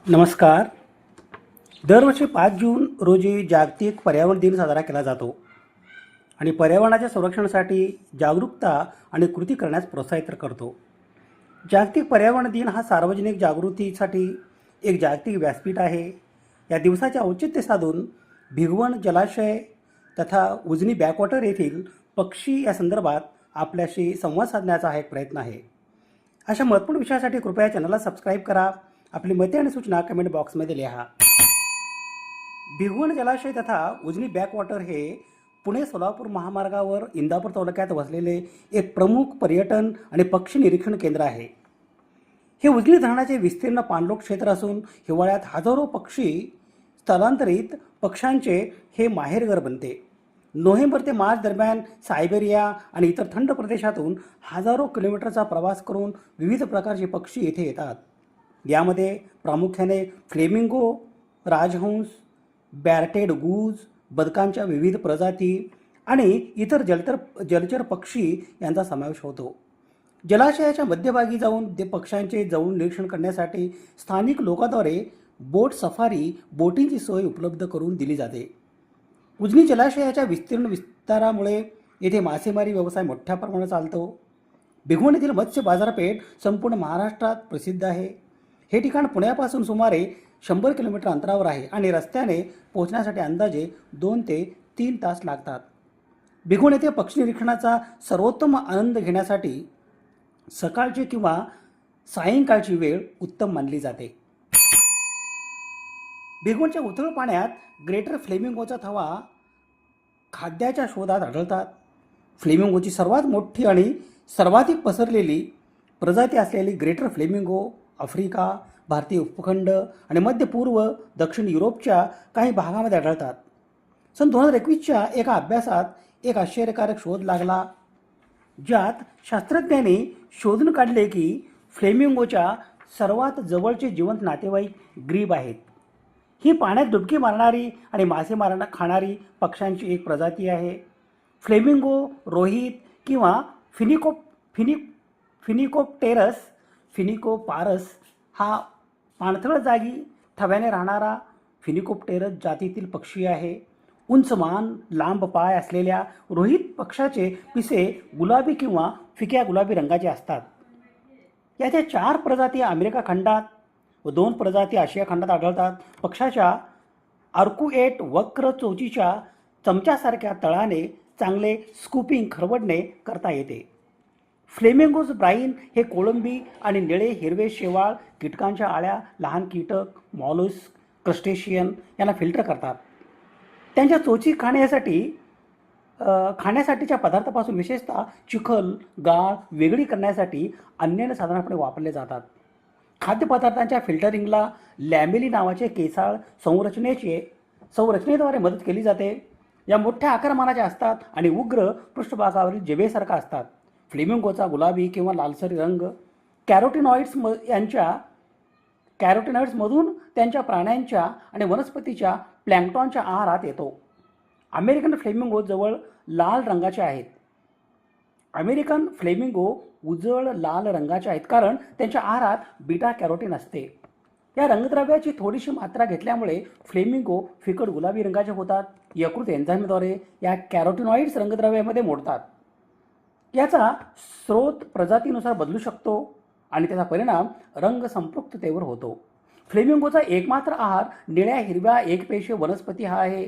नमस्कार. दरवर्षी 5 जून रोजी जागतिक पर्यावरण दिन साजरा केला जातो आणि पर्यावरणाच्या संरक्षणासाठी जागरूकता आणि कृती करण्यास प्रोत्साहित करतो. जागतिक पर्यावरण दिन हा सार्वजनिक जागृतीसाठी एक जागतिक व्यासपीठ आहे. या दिवसाचे औचित्य साधून भिगवण जलाशय तथा उजनी बॅकवॉटर येथील पक्षी या संदर्भात आपल्याशी संवाद साधण्याचा हा एक प्रयत्न आहे. अशा महत्त्वपूर्ण विषयासाठी कृपया चॅनलला सबस्क्राईब करा. आपली मते आणि सूचना कमेंट बॉक्समध्ये लिहा. भिगवण जलाशय तथा उजनी बॅकवॉटर हे पुणे सोलापूर महामार्गावर इंदापूर तालुक्यात वसलेले एक प्रमुख पर्यटन आणि पक्षी निरीक्षण केंद्र आहे. हे उजनी धरणाचे विस्तीर्ण पाणलोट क्षेत्र असून हिवाळ्यात हजारो पक्षी स्थलांतरित पक्ष्यांचे हे माहेरघर बनते. नोव्हेंबर ते मार्च दरम्यान सायबेरिया आणि इतर थंड प्रदेशातून हजारो किलोमीटरचा प्रवास करून विविध प्रकारचे पक्षी येथे येतात. यामध्ये प्रामुख्याने फ्लेमिंगो, राजहंस, बॅर्टेड गूज, बदकांच्या विविध प्रजाती आणि इतर जलचर पक्षी यांचा समावेश होतो. जलाशयाच्या मध्यभागी जाऊन ते पक्ष्यांचे जवळून निरीक्षण करण्यासाठी स्थानिक लोकांद्वारे बोट सफारी बोटिंगची सोय उपलब्ध करून दिली जाते. उजनी जलाशयाच्या विस्तीर्ण विस्तारामुळे येथे मासेमारी व्यवसाय मोठ्या प्रमाणात चालतो. भिगवण येथील मत्स्य बाजारपेठ संपूर्ण महाराष्ट्रात प्रसिद्ध आहे. हे ठिकाण पुण्यापासून सुमारे 100 किलोमीटर अंतरावर आहे आणि रस्त्याने पोहोचण्यासाठी अंदाजे 2 ते 3 तास लागतात. भिगवण येथे पक्षी निरीक्षणाचा सर्वोत्तम आनंद घेण्यासाठी सकाळची किंवा सायंकाळची वेळ उत्तम मानली जाते. भिगवणच्या उथळ पाण्यात ग्रेटर फ्लेमिंगोचा थवा खाद्याच्या शोधात आढळतात. फ्लेमिंगोची सर्वात मोठी आणि सर्वाधिक पसरलेली प्रजाती असलेली ग्रेटर फ्लेमिंगो आफ्रिका, भारतीय उपखंड आणि मध्य पूर्व दक्षिण युरोपच्या काही भागामध्ये आढळतात. सन 2021च्या एका अभ्यासात एक आश्चर्यकारक शोध लागला, ज्यात शास्त्रज्ञांनी शोधून काढले की फ्लेमिंगोच्या सर्वात जवळचे जिवंत नातेवाईक ग्रीब आहेत. ही पाण्यात डुबकी मारणारी आणि मासे खाणारी पक्ष्यांची एक प्रजाती आहे. फ्लेमिंगो रोहित किंवा फिनिकोपारस हा पाणथळ जागी थव्याने राहणारा फिनिकोप्टेरस जातीतील पक्षी आहे. उंच मान, लांब पाय असलेल्या रोहित पक्षाचे पिसे गुलाबी किंवा फिक्या गुलाबी रंगाचे असतात. याच्या 4 प्रजाती अमेरिका खंडात व 2 प्रजाती आशिया खंडात आढळतात. पक्षाच्या आर्कुएट वक्र चोचीच्या चमच्यासारख्या तळाने चांगले स्कूपिंग खरवडणे करता येते. फ्लेमिंगोज ब्राईन हे कोळंबी आणि निळे हिरवे शेवाळ, कीटकांच्या आळ्या, लहान कीटक, मॉलस्क, क्रस्टेशियन यांना फिल्टर करतात. त्यांच्या चोची खाण्यासाठीच्या पदार्थापासून विशेषतः चिखल, गाळ वेगळी करण्यासाठी अन्याने साधारणपणे वापरले जातात. खाद्यपदार्थांच्या फिल्टरिंगला लॅमेली नावाचे केसाळ संरचनेद्वारे मदत केली जाते. या मोठ्या आकारमानाच्या असतात आणि उग्र पृष्ठभागावरील जिभेसारखा असतात. फ्लेमिंगोचा गुलाबी किंवा लालसरी रंग कॅरोटिनॉइड्समधून त्यांच्या प्राण्यांच्या आणि वनस्पतीच्या प्लॅन्क्टॉनच्या आहारात येतो. अमेरिकन फ्लेमिंगो जवळ लाल रंगाचे आहेत. अमेरिकन फ्लेमिंगो उजळ लाल रंगाचे आहेत कारण त्यांच्या आहारात बीटा कॅरोटीन असते. या रंगद्रव्याची थोडीशी मात्रा घेतल्यामुळे फ्लेमिंगो फिकट गुलाबी रंगाचे होतात. यकृत एन्झाईमद्वारे या कॅरोटिनॉइड्स रंगद्रव्यामध्ये मोडतात. याचा स्रोत प्रजातीनुसार बदलू शकतो आणि त्याचा परिणाम रंग संपृक्ततेवर होतो. फ्लेमिंगोचा एकमात्र आहार निळ्या हिरव्या एकपेशीय वनस्पती हा आहे.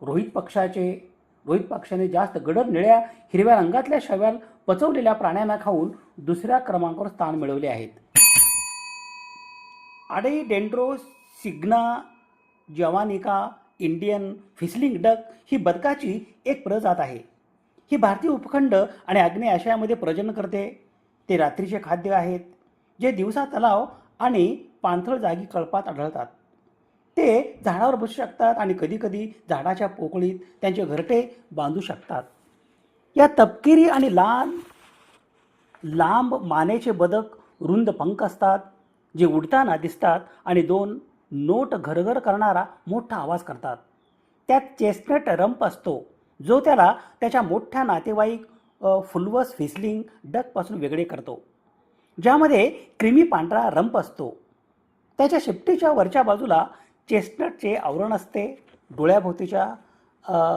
रोहित पक्षाने जास्त गडद निळ्या हिरव्या रंगातल्या शव्याल पचवलेल्या प्राण्यांना खाऊन दुसऱ्या क्रमांकावर स्थान मिळवले आहेत. आडेडेंड्रोसिग्ना जवानिका इंडियन फिसलिंग डक ही बदकाची एक प्रजात आहे. ही भारतीय उपखंड आणि आग्नेय आशियामध्ये प्रजनन करते. ते रात्रीचे खाद्य आहेत, जे दिवसा तलाव आणि पाणथळ जागी कळपात आढळतात. ते झाडावर बसू शकतात आणि कधीकधी झाडाच्या पोकळीत त्यांचे घरटे बांधू शकतात. या तपकिरी आणि लांब मानेचे बदक रुंद पंख असतात, जे उडताना दिसतात आणि 2 नोट घरघर करणारा मोठा आवाज करतात. त्यात चेस्टनट रंप असतो, जो त्याला त्याच्या मोठ्या नातेवाईक फुलवस व्हिसलिंग डकपासून वेगळे करतो, ज्यामध्ये क्रीमी पांढरा रंप असतो. त्याच्या शेपटीच्या वरच्या बाजूला चेस्टनटचे आवरण असते. डोळ्याभोवतीच्या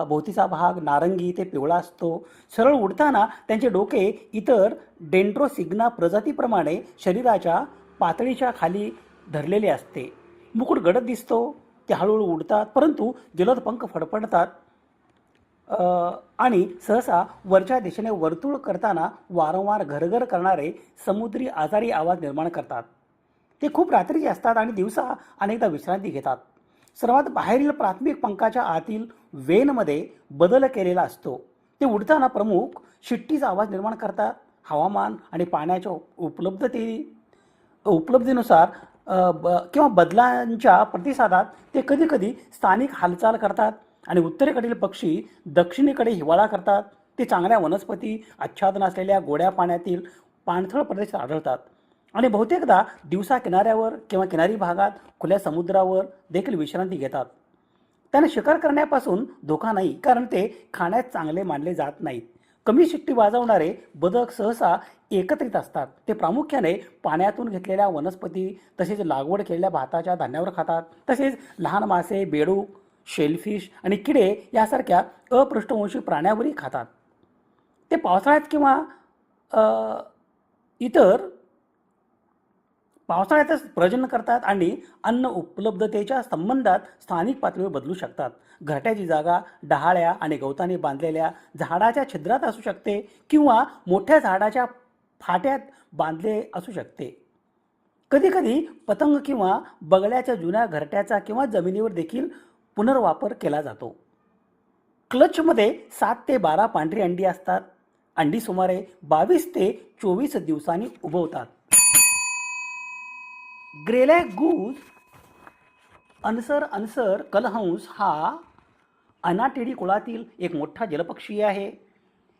भोवतीचा भाग नारंगी ते पिवळा असतो. सरळ उडताना त्यांचे डोके इतर डेंड्रोसिग्ना प्रजातीप्रमाणे शरीराच्या पातळीच्या खाली धरलेले असते. मुकुट गडद दिसतो. ते हळूहळू उडतात, परंतु जलद पंख फडफडतात आणि सहसा वरच्या दिशेने वर्तुळ करताना वारंवार घरघर करणारे समुद्री आजारी आवाज निर्माण करतात. ते खूप रात्रीचे असतात आणि दिवसा अनेकदा विश्रांती घेतात. सर्वात बाहेरील प्राथमिक पंखाच्या आतील वेनमध्ये बदल केलेला असतो. ते उडताना प्रमुख शिट्टीचा आवाज निर्माण करतात. हवामान आणि पाण्याच्या उपलब्धीनुसार किंवा बदलांच्या प्रतिसादात ते कधीकधी स्थानिक हालचाल करतात आणि उत्तरेकडील पक्षी दक्षिणेकडे हिवाळा करतात. ते चांगल्या वनस्पती आच्छादन असलेल्या गोड्या पाण्यातील पाणथळ प्रदेशात आढळतात आणि बहुतेकदा दिवसा किनाऱ्यावर किंवा किनारी भागात खुल्या समुद्रावर देखील विश्रांती घेतात. त्यांना शिकार करण्यापासून धोका नाही, कारण ते खाण्यात चांगले मानले जात नाहीत. कमी शिट्टी वाजवणारे बदक सहसा एकत्रित असतात. ते प्रामुख्याने पाण्यातून घेतलेल्या वनस्पती तसेच लागवड केलेल्या भाताच्या धान्यावर खातात. तसेच लहान मासे, बेडूक, शेलफिश आणि किडे यासारख्या अपृष्ठवंशी प्राण्यावरही खातात. ते पावसाळ्यात किंवा इतर पावसाळ्यातच प्रजनन करतात आणि अन्न उपलब्धतेच्या संबंधात स्थानिक पातळीवर बदलू शकतात. घरट्याची जागा डहाळ्या आणि गवताने बांधलेल्या झाडाच्या छिद्रात असू शकते किंवा मोठ्या झाडाच्या फाट्यात बांधले असू शकते. कधीकधी पतंग किंवा बगळ्याच्या जुन्या घरट्याचा किंवा जमिनीवर देखील पुनर्वापर केला जातो. क्लचमध्ये 7 ते 12 पांढरी अंडी असतात. अंडी सुमारे 22 ते 24 दिवसांनी उगवतात. ग्रेलॅक गूज अनसर कलहंस हा अनाटिडी कुळातील एक मोठा जलपक्षी आहे.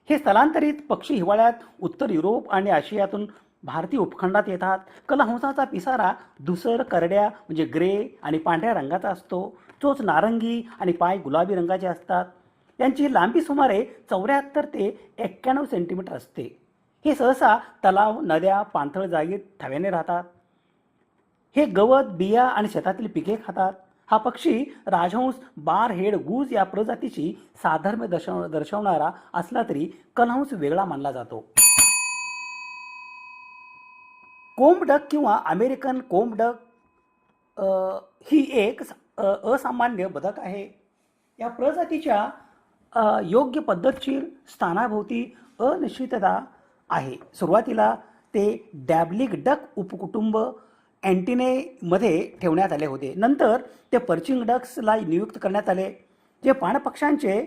हे स्थलांतरित पक्षी हिवाळ्यात उत्तर युरोप आणि आशियातून भारतीय उपखंडात येतात. कलहंसाचा पिसारा धुसर करड्या म्हणजे ग्रे आणि पांढऱ्या रंगाचा असतो. चोच नारंगी आणि पाय गुलाबी रंगाचे असतात. यांची लांबी सुमारे 74 ते 91 सेंटीमीटर असते. हे सहसा तलाव, नद्या, पाणथळ जागेत थव्याने राहतात. हे गवत, बिया आणि शेतातील पिके खातात. हा पक्षी राजहंस बार हेड गूज या प्रजातीची साधर्म्य दर्शवणारा असला तरी कलहंस वेगळा मानला जातो. कोंबडक किंवा अमेरिकन कोंबडक ही एक असामान्य बदक आहे. या प्रजातीच्या योग्य पद्धतशीर स्थानाभोवती अनिश्चितता आहे. सुरुवातीला ते डॅब्लिक डक उपकुटुंब अँटिनेमध्ये ठेवण्यात आले होते. नंतर ते पर्चिंग डक्सला नियुक्त करण्यात आले, जे पाणपक्ष्यांचे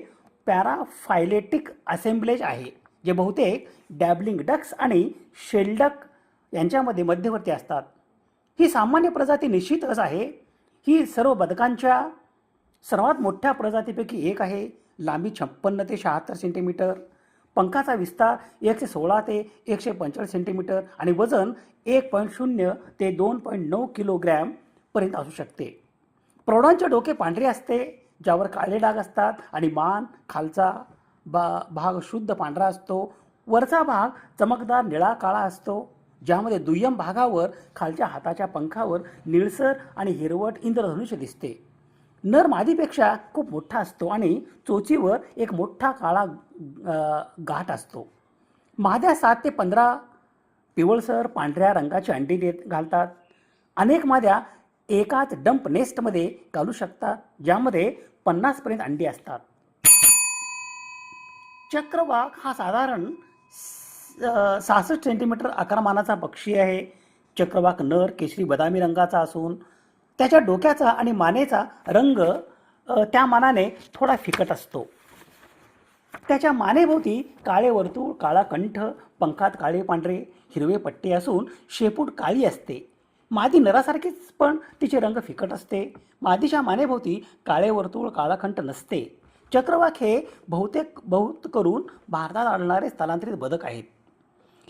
पॅराफायलेटिक असेंब्लेज आहे, जे बहुतेक डॅब्लिंग डक्स आणि शेलडक यांच्यामध्ये मध्यवर्ती असतात. ही सामान्य प्रजाती निश्चितच आहे. ही सर्व बदकांच्या सर्वात मोठ्या प्रजातीपैकी एक आहे. लांबी 56 ते 76 सेंटीमीटर, पंखाचा विस्तार 116 ते 145 सेंटीमीटर आणि वजन 1.0 ते 2.9 किलोग्रॅम पर्यंत असू शकते. प्रौढांचे डोके पांढरे असते, ज्यावर काळे डाग असतात आणि मान खालचा भाग शुद्ध पांढरा असतो. वरचा भाग चमकदार निळा काळा असतो, ज्यामध्ये दुय्यम भागावर खालच्या हाताच्या पंखावर निळसर आणि हिरवट इंद्रधनुष्य दिसते. नर मादीपेक्षा खूप मोठा असतो आणि चोचीवर एक मोठा काळा गाठ असतो. माद्या 7 ते 15 पिवळसर पांढऱ्या रंगाची अंडी घालतात. अनेक माद्या एकाच डंप नेस्टमध्ये घालू शकतात, ज्यामध्ये 50 पर्यंत अंडी असतात. चक्रवाक हा साधारण 66 सेंटीमीटर आकारमानाचा पक्षी आहे. चक्रवाक नर केशरी बदामी रंगाचा असून त्याच्या डोक्याचा आणि मानेचा रंग त्या मानाने थोडा फिकट असतो. त्याच्या मानेभोवती काळे वर्तुळ, काळा कंठ, पंखात काळे पांढरे हिरवे पट्टे असून शेपूट काळी असते. मादी नरासारखीच पण तिचे रंग फिकट असते. मादीच्या मानेभोवती काळे वर्तुळ, काळा कंठ नसते. चक्रवाक हे बहुत करून भारतात आढळणारे स्थलांतरित बदक आहेत.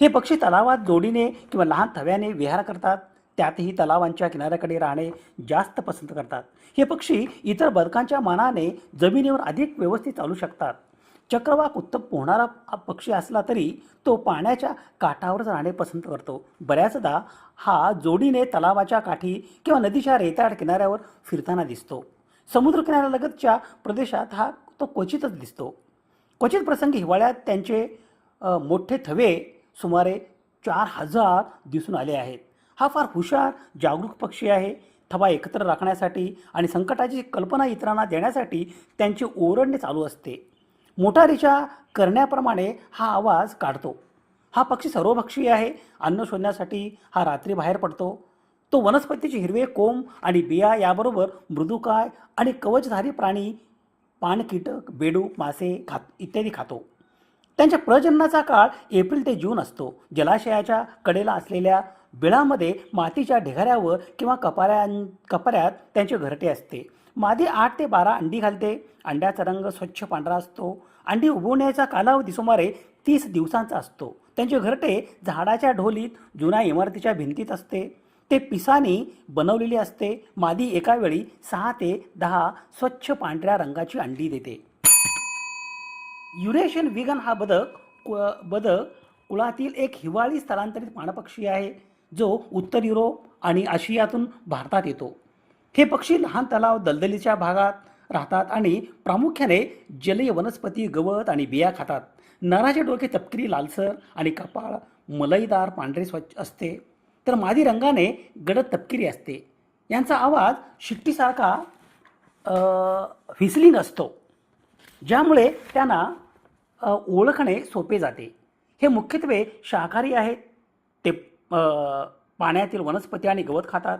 हे पक्षी तलावात जोडीने किंवा लहान थव्याने विहार करतात. त्यातही तलावांच्या किनाऱ्याकडे राहणे जास्त पसंत करतात. हे पक्षी इतर बदकांच्या मानाने जमिनीवर अधिक व्यवस्थित चालू शकतात. चक्रवाक उत्तम पोहणारा पक्षी असला तरी तो पाण्याच्या काठावरच राहणे पसंत करतो. बऱ्याचदा हा जोडीने तलावाच्या काठी किंवा नदीच्या रेताड किनाऱ्यावर फिरताना दिसतो. समुद्रकिनाऱ्यालगतच्या प्रदेशात हा तो क्वचितच दिसतो. क्वचित प्रसंगी हिवाळ्यात त्यांचे मोठे थवे सुमारे 4000 दिसून आले आहेत. हा फार हुशार जागरूक पक्षी आहे. थवा एकत्र राखण्यासाठी आणि संकटाची कल्पना इतरांना देण्यासाठी त्यांचे ओरडणे चालू असते. मोटारीच्या करण्याप्रमाणे हा आवाज काढतो. हा पक्षी सर्वभक्षी आहे. अन्न शोधण्यासाठी हा रात्री बाहेर पडतो. तो वनस्पतीचे हिरवे कोंब आणि बिया याबरोबर मृदुकाय आणि कवचधारी प्राणी, पाणकीटक, बेडूक, मासे इत्यादी खातो. त्यांच्या प्रजननाचा काळ एप्रिल ते जून असतो. जलाशयाच्या कडेला असलेल्या बिळामध्ये मातीच्या ढिगाऱ्यावर किंवा कपाऱ्यात त्यांचे घरटे असते. मादी 8 ते 12 अंडी घालते. अंड्याचा रंग स्वच्छ पांढरा असतो. अंडी उबवण्याचा कालावधी सुमारे 30 दिवसांचा असतो. त्यांचे घरटे झाडाच्या ढोलीत, जुन्या इमारतीच्या भिंतीत असते. ते पिसानी बनवलेली असते. मादी एका वेळी 6 ते 10 स्वच्छ पांढऱ्या रंगाची अंडी देते. युरेशियन विगन हा बदक कुळातील एक हिवाळी स्थलांतरित पाणपक्षी आहे जो उत्तर युरोप आणि आशियातून भारतात येतो. हे पक्षी लहान तलाव, दलदलीच्या भागात राहतात आणि प्रामुख्याने जलीय वनस्पती, गवत आणि बिया खातात. नराचे डोके तपकिरी लालसर आणि कपाळ मलईदार पांढरे स्वच्छ असते, तर मादी रंगाने गडद तपकिरी असते. यांचा आवाज शिट्टीसारखा व्हिसलिंग असतो, ज्यामुळे त्यांना ओळखणे सोपे जाते. हे मुख्यत्वे शाकाहारी आहेत. ते पाण्यातील वनस्पती आणि गवत खातात.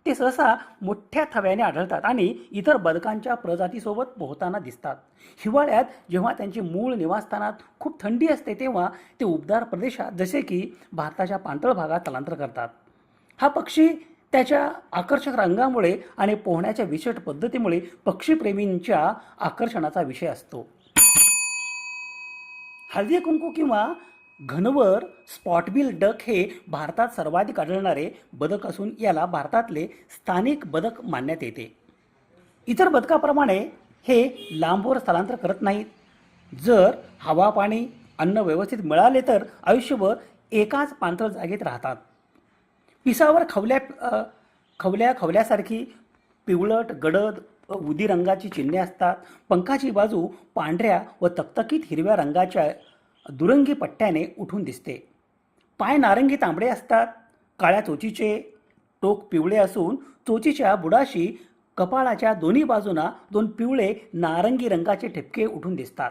ते सहसा मोठ्या थव्याने आढळतात आणि इतर बदकांच्या प्रजातीसोबत पोहताना दिसतात. हिवाळ्यात जेव्हा त्यांचे मूळ निवासस्थानात खूप थंडी असते तेव्हा ते उबदार प्रदेशात जसे की भारताच्या पाणथळ भागात स्थलांतर करतात. हा पक्षी त्याच्या आकर्षक रंगामुळे आणि पोहण्याच्या विशिष्ट पद्धतीमुळे पक्षीप्रेमींच्या आकर्षणाचा विषय असतो. हळदी कुंकू किंवा घनवर स्पॉटबिल डक हे भारतात सर्वाधिक आढळणारे बदक असून याला भारतातले स्थानिक बदक मानण्यात येते. इतर बदकाप्रमाणे हे लांबवर स्थलांतर करत नाहीत. जर हवा, पाणी, अन्न व्यवस्थित मिळाले तर आयुष्यभर एकाच पाणथळ जागेत राहतात. पिसावर खवल्यासारखी पिवळट, गडद उदी रंगाची चिन्हे असतात. पंखाची बाजू पांढऱ्या व तकतकीत हिरव्या रंगाच्या दुरंगी पट्ट्याने उठून दिसते. पाय नारंगी तांबडे असतात. काळ्या चोचीचे टोक पिवळे असून चोचीच्या बुडाशी कपाळाच्या दोन्ही बाजूंना 2 पिवळे नारंगी रंगाचे ठिपके उठून दिसतात.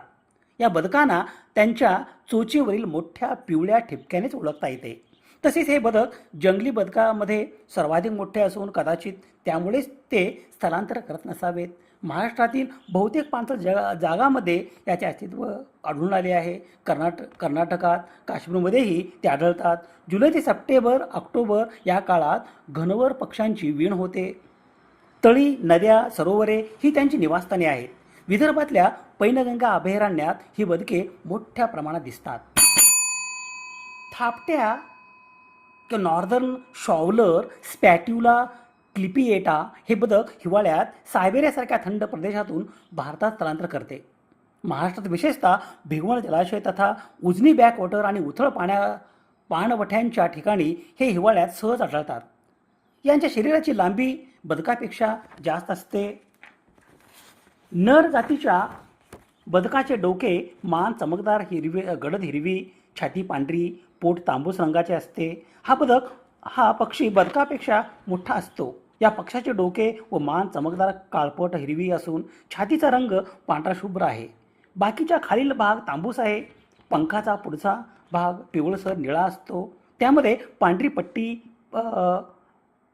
या बदकांना त्यांच्या चोचीवरील मोठ्या पिवळ्या ठिपक्यानेच ओळखता येते. तसेच हे बदक जंगली बदकामध्ये सर्वाधिक मोठे असून कदाचित त्यामुळेच ते स्थलांतर करत नसावेत. महाराष्ट्रातील बहुतेक पाणथळ जागांमध्ये याचे अस्तित्व आढळून आले आहे. कर्नाटकात, काश्मीरमध्येही ते आढळतात. जुलै ते सप्टेंबर, ऑक्टोबर या काळात घनवर पक्ष्यांची वीण होते. तळी, नद्या, सरोवरे ही त्यांची निवासस्थाने आहेत. विदर्भातल्या पैनगंगा अभयारण्यात ही बदके मोठ्या प्रमाणात दिसतात. थापट्या किंवा नॉर्दर्न शॉवलर स्पॅट्युला क्लिपिएटा हे बदक हिवाळ्यात सायबेरियासारख्या थंड प्रदेशातून भारतात स्थलांतर करते. महाराष्ट्रात विशेषतः भिगवण जलाशय तथा उजनी बॅकवॉटर आणि उथळ पाणवठ्यांच्या ठिकाणी हे हिवाळ्यात सहज आढळतात. यांच्या शरीराची लांबी बदकापेक्षा जास्त असते. नर जातीच्या बदकाचे डोके, मान चमकदार गडद हिरवी, छाती पांढरी, पोट तांबूस रंगाचे असते. हा पक्षी बदकापेक्षा मोठा असतो. या पक्षाचे डोके व मान चमकदार काळपट हिरवी असून छातीचा रंग पांढरा शुभ्र आहे. बाकीचा खालील भाग तांबूस आहे. पंखाचा पुढचा भाग पिवळसर निळा असतो. त्यामध्ये पांढरी पट्टी,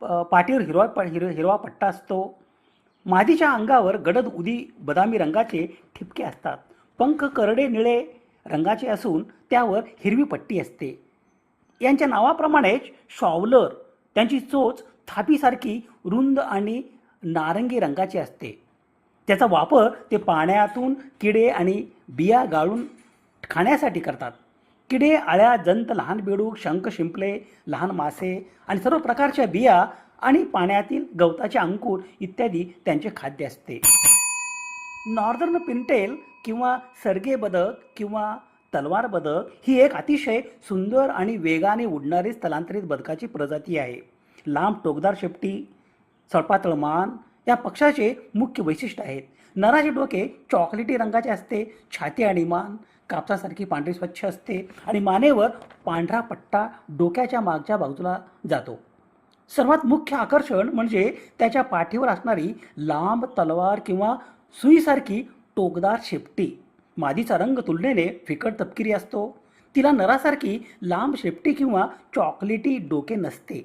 पाठीवर हिरवा पट्टा असतो. मादीच्या अंगावर गडद उदी बदामी रंगाचे ठिपके असतात. पंख करडे निळे रंगाचे असून त्यावर हिरवी पट्टी असते. यांच्या नावाप्रमाणेच शॉवलर त्यांची चोच थापीसारखी रुंद आणि नारंगी रंगाची असते. त्याचा वापर ते पाण्यातून किडे आणि बिया गाळून खाण्यासाठी करतात. किडे, अळ्या, जंत, लहान बेडूक, शंख, शिंपले, लहान मासे आणि सर्व प्रकारच्या बिया आणि पाण्यातील गवताचे अंकुर इत्यादी त्यांचे खाद्य असते. नॉर्दर्न पिनटेल किंवा सरगे बदक किंवा तलवार बदक ही एक अतिशय सुंदर आणि वेगाने उडणारी स्थलांतरित बदकाची प्रजाती आहे. लांब टोकदार शेपटी, सडपातळ मान या पक्षाचे मुख्य वैशिष्ट्य आहेत. नराचे डोके चॉकलेटी रंगाचे असते, छाती आणि मान कापसासारखी पांढरी स्वच्छ असते आणि मानेवर पांढरा पट्टा डोक्याच्या मागच्या बाजूला जातो. सर्वात मुख्य आकर्षण म्हणजे त्याच्या पाठीवर असणारी लांब तलवार किंवा सुईसारखी टोकदार शेपटी. मादीचा रंग तुलनेने फिकट तपकिरी असतो. तिला नरासारखी लांब शेपटी किंवा चॉकलेटी डोके नसते.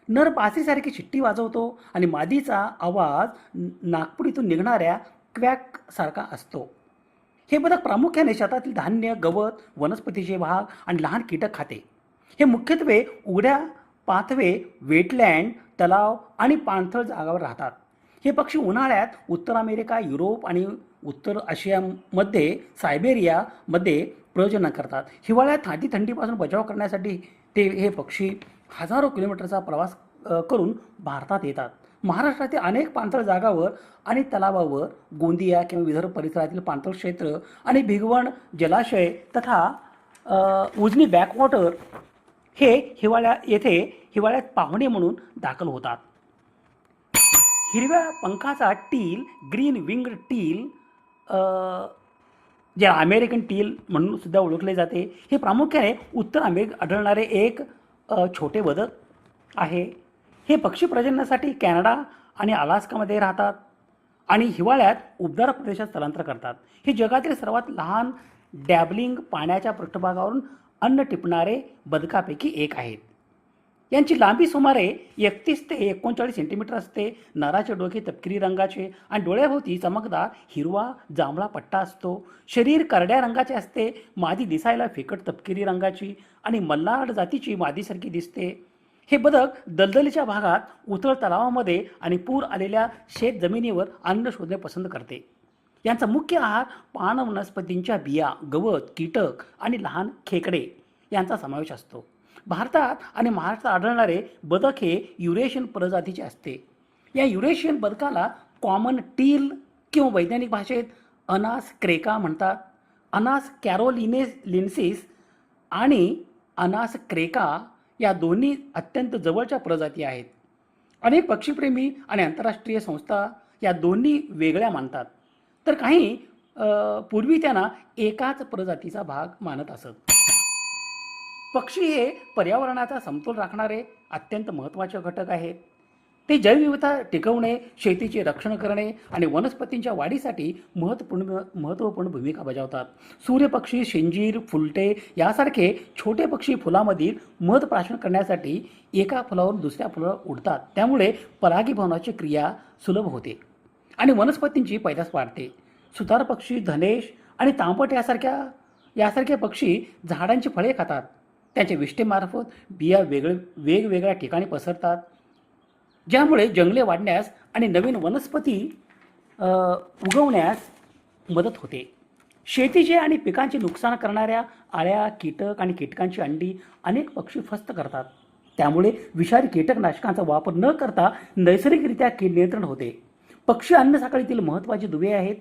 नर बासीसारखी शिट्टी वाजवतो आणि मादीचा आवाज नागपुडीतून निघणाऱ्या क्वॅक सारखा असतो. हे बदक प्रामुख्याने शेतातील धान्य, गवत, वनस्पतीचे भाग आणि लहान कीटक खाते. हे मुख्यत्वे उघड्या पाथवे, वेटलँड, तलाव आणि पाणथळ जागावर राहतात. हे पक्षी उन्हाळ्यात उत्तर अमेरिका, युरोप आणि उत्तर आशियामध्ये, सायबेरियामध्ये प्रजनन करतात. हिवाळ्यात थंडीपासून बचाव करण्यासाठी हे पक्षी हजारो किलोमीटरचा प्रवास करून भारतात येतात. महाराष्ट्रातील अनेक पाणथळ जागावर आणि तलावावर, गोंदिया किंवा विदर्भ परिसरातील पाणथळ क्षेत्र आणि भिगवण जलाशय तथा उजनी बॅकवॉटर हे हिवाळ्यात पाहुणे म्हणून दाखल होतात. हिरव्या पंखाचा टील, ग्रीन विंग्ड टील, जे अमेरिकन टील म्हणून सुद्धा ओळखले जाते, हे प्रामुख्याने उत्तर अमेरिकेत आढळणारे एक छोटे बदक आहे. हे पक्षी प्रजननासाठी कॅनडा आणि अलास्कामध्ये राहतात आणि हिवाळ्यात उबदार प्रदेशात स्थलांतर करतात. हे जगातील सर्वात लहान डॅबलिंग पाण्याच्या पृष्ठभागावरून अन्न टिपणारे बदकापैकी एक आहेत. यांची लांबी सुमारे 31 ते 39 सेंटीमीटर असते. नराचे डोके तपकिरी रंगाचे आणि डोळ्याभोवती चमकदार हिरवा जांभळा पट्टा असतो. शरीर करड्या रंगाचे असते. मादी दिसायला फिकट तपकिरी रंगाची आणि मल्हार जातीची मादीसारखी दिसते. हे बदक दलदलीच्या भागात, उथळ तलावामध्ये आणि पूर आलेल्या शेत जमिनीवर अन्न शोधणे पसंत करते. यांचा मुख्य आहार पान वनस्पतींच्या बिया, गवत, कीटक आणि लहान खेकडे यांचा समावेश असतो. भारतात आणि महाराष्ट्रात आढळणारे बदक हे युरेशियन प्रजातीचे असते. या युरेशियन बदकाला कॉमन टील किंवा वैज्ञानिक भाषेत अनास क्रेका म्हणतात. अनास कॅरोलिनेसिस आणि अनास क्रेका या दोन्ही अत्यंत जवळच्या प्रजाती आहेत. अनेक पक्षीप्रेमी आणि आंतरराष्ट्रीय संस्था या दोन्ही वेगळ्या मानतात, तर काही पूर्वी त्यांना एकाच प्रजातीचा भाग मानत असत. पक्षी हे पर्यावरणाचा समतोल राखणारे अत्यंत महत्त्वाचे घटक आहेत. ते जैवविविधता टिकवणे, शेतीचे रक्षण करणे आणि वनस्पतींच्या वाढीसाठी महत्त्वपूर्ण भूमिका बजावतात. सूर्यपक्षी, शेंजीर, फुलटे यासारखे छोटे पक्षी फुलामधील मध प्राशन करण्यासाठी एका फुलावरून दुसऱ्या फुलावर उडतात. त्यामुळे परागीभवनाची क्रिया सुलभ होते आणि वनस्पतींची पैदास वाढते. सुतार पक्षी, धनेश आणि तांबट यासारखे पक्षी झाडांची फळे खातात. त्यांच्या विष्ठेमार्फत बिया वेगवेगळ्या ठिकाणी पसरतात, ज्यामुळे जंगले वाढण्यास आणि नवीन वनस्पती उगवण्यास मदत होते. शेतीचे आणि पिकांचे नुकसान करणाऱ्या आळ्या, कीटक आणि कीटकांची अंडी अनेक पक्षी फस्त करतात. त्यामुळे विषारी कीटकनाशकांचा वापर न करता नैसर्गिकरित्या कीड नियंत्रण होते. पक्षी अन्न साखळीतील महत्त्वाचे दुवे आहेत.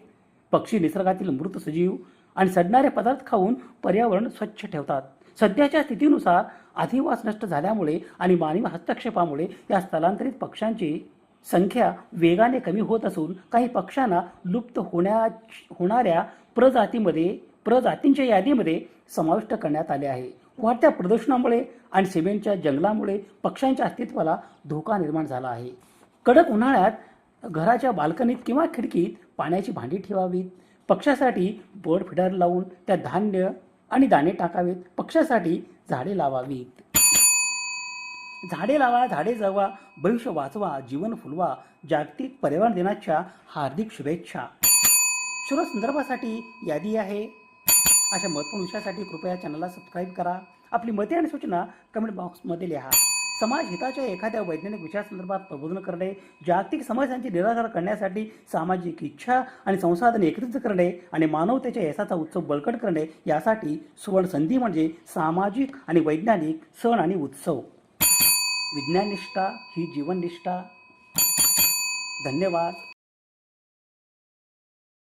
पक्षी निसर्गातील मृत सजीव आणि सडणारे पदार्थ खाऊन पर्यावरण स्वच्छ ठेवतात. सध्याच्या स्थितीनुसार अधिवास नष्ट झाल्यामुळे आणि मानवी हस्तक्षेपामुळे या स्थलांतरित पक्ष्यांची संख्या वेगाने कमी होत असून काही पक्ष्यांना लुप्त होणाऱ्या प्रजातींच्या यादीमध्ये समाविष्ट करण्यात आले आहे. वाढत्या प्रदूषणामुळे आणि सिमेंटच्या जंगलामुळे पक्ष्यांच्या अस्तित्वाला धोका निर्माण झाला आहे. कडक उन्हाळ्यात घराच्या बाल्कनीत किंवा खिडकीत पाण्याची भांडी ठेवावीत. पक्ष्यासाठी बर्ड फीडर लावून त्यात धान्य आणि दाणे टाकावेत. पक्ष्यासाठी झाडे लावावीत. झाडे लावा, झाडे जगवा, भविष्य वाचवा, जीवन फुलवा. जागतिक पर्यावरण दिनाच्या हार्दिक शुभेच्छा. सर्व संदर्भासाठी यादी आहे. अशा महत्त्वपूर्ण विषयासाठी कृपया चॅनलला सबस्क्राईब करा. आपली मते आणि सूचना कमेंट बॉक्समध्ये लिहा. समाज हिताच्या एखाद्या वैज्ञानिक विषयासंदर्भात प्रबोधन करणे, जागतिक समस्यांचे निराकरण करण्यासाठी सामाजिक इच्छा आणि संसाधने एकत्रित करणे आणि मानवतेच्या यशाचा उत्सव बळकट करणे यासाठी सुवर्ण संधी म्हणजे सामाजिक आणि वैज्ञानिक सण आणि उत्सव. विज्ञाननिष्ठा ही जीवननिष्ठा. धन्यवाद.